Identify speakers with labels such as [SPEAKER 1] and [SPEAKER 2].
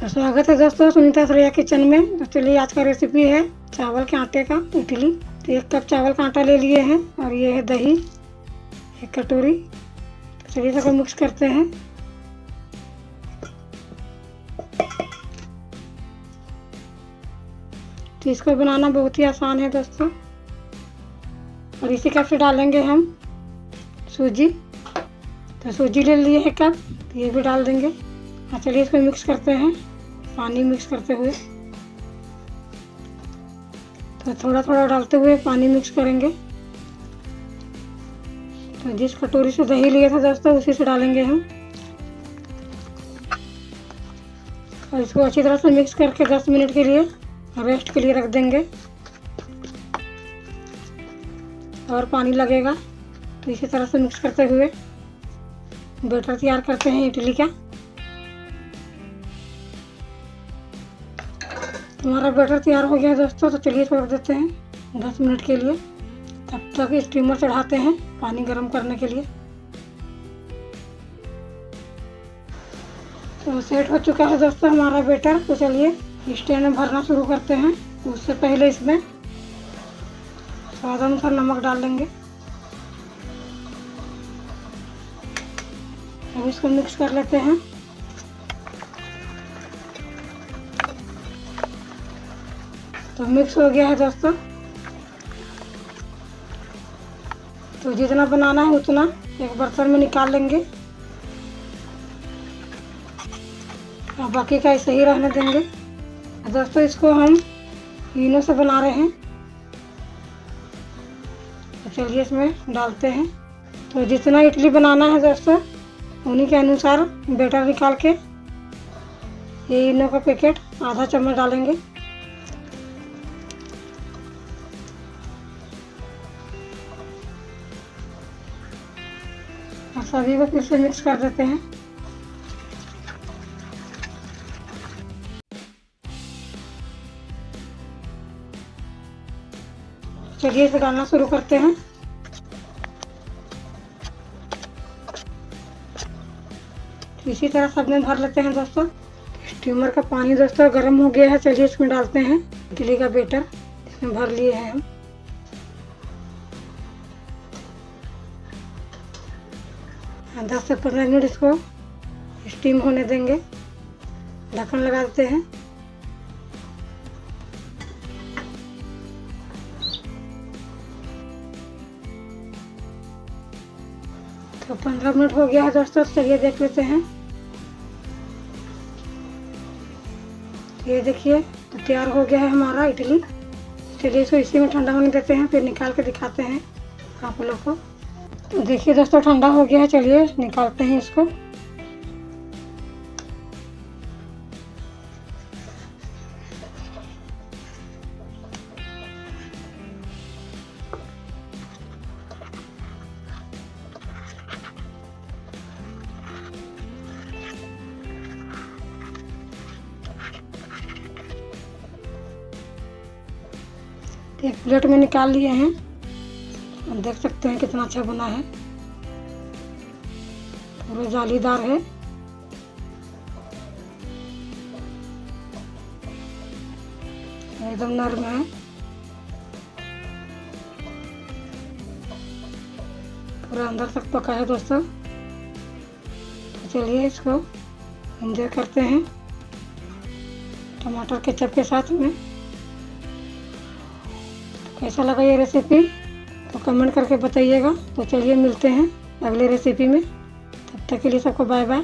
[SPEAKER 1] तो स्वागत है दोस्तों सुनीता श्रेया किचन में। तो चलिए आज का रेसिपी है चावल के आटे का इडली। तो 1 कप चावल का आटा ले लिए हैं और ये है दही 1 कटोरी। तो चलिए सबको मिक्स करते हैं। तो इसको बनाना बहुत ही आसान है दोस्तों। और इसी कप से डालेंगे हम सूजी। तो सूजी ले लिए 1 कप, तो ये भी डाल देंगे। हाँ चलिए इसको मिक्स करते हैं पानी मिक्स करते हुए। तो थोड़ा थोड़ा डालते हुए पानी मिक्स करेंगे। तो जिस कटोरी से दही लिया था दोस्तों उसी से डालेंगे हम। और इसको अच्छी तरह से मिक्स करके 10 मिनट के लिए रेस्ट के लिए रख देंगे। और पानी लगेगा तो इसी तरह से मिक्स करते हुए बैटर तैयार करते हैं इडली का। हमारा बैटर तैयार हो गया दोस्तों। तो चलिए छोड़ देते हैं 10 मिनट के लिए। तब तक स्टीमर चढ़ाते हैं पानी गर्म करने के लिए। तो सेट हो चुका है दोस्तों हमारा बैटर। तो चलिए स्टैंड में भरना शुरू करते हैं। उससे पहले इसमें स्वाद अनुसार नमक डाल लेंगे। अब इसको मिक्स कर लेते हैं। तो मिक्स हो गया है दोस्तों। तो जितना बनाना है उतना एक बर्तन में निकाल लेंगे और बाकी का ऐसे ही रहने देंगे। दोस्तों इसको हम इनो से बना रहे हैं। तो चलिए इसमें डालते हैं। तो जितना इडली बनाना है दोस्तों उन्हीं के अनुसार बैटर निकाल के ये इनो का पैकेट आधा चम्मच डालेंगे। और सभी को फिर से मिक्स कर देते हैं। चलिए इसे डालना शुरू करते हैं। इसी तरह सब में भर लेते हैं दोस्तों। स्टीमर का पानी दोस्तों गर्म हो गया है। चलिए इसमें डालते हैं इडली का बैटर। इसमें भर लिए हैं हम। 10 से 15 मिनट इसको स्टीम होने देंगे। ढक्कन लगा देते हैं। तो 15 मिनट हो गया है दोस्तों। चलिए देख लेते हैं। ये देखिए तो तैयार हो गया है हमारा इडली। चलिए इसको इसी में ठंडा होने देते हैं, फिर निकाल के दिखाते हैं आप लोग को। तो देखिए दोस्तों ठंडा हो गया है। चलिए निकालते हैं इसको। एक प्लेट में निकाल लिए हैं। आप देख सकते हैं कितना अच्छा बना है। पूरा जालीदार है। एकदम नरम है। पूरा अंदर तक पका है दोस्तों। तो चलिए इसको एंजॉय करते हैं टमाटर केचप के साथ में। कैसा लगा ये रेसिपी तो कमेंट करके बताइएगा। तो चलिए मिलते हैं अगले रेसिपी में। तब तक के लिए सबको बाय बाय।